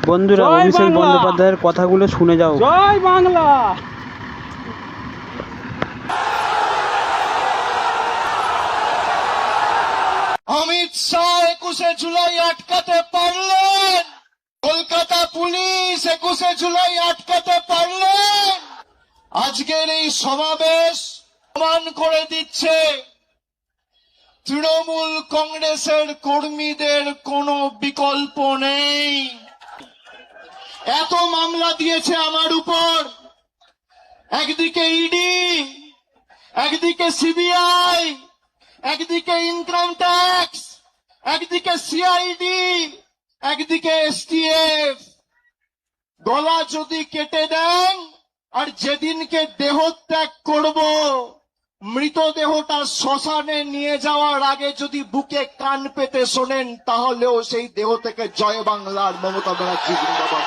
বন্ধুরা অভিষেক বন্দ্যোপাধ্যায়ের কথাগুলো শুনে যাও। জয় বাংলা। অমিত শাহ 21শে জুলাই আটকাতে পারলেন, কলকাতা পুলিশ 21শে জুলাই আটকাতে পারলেন। আজকের এই সমাবেশ প্রমাণ করে দিচ্ছে তৃণমূল কংগ্রেসের কর্মীদের কোনো বিকল্প নেই। এত মামলা দিয়েছে আমার উপর, একদিকে ইডি, একদিকে সিবিআই, একদিকে ইনকাম ট্যাক্স, একদিকে সিআইডি, একদিকে এসটিএফ। গলা যদি কেটে দেন আর যেদিনকে দেহত্যাগ করব, মৃতদেহটা শ্মশানে নিয়ে যাওয়ার আগে যদি বুকে কান পেতে শোনেন, তাহলেও সেই দেহ থেকে জয় বাংলার মমতা ব্যানার্জি জিন্দাবাদ।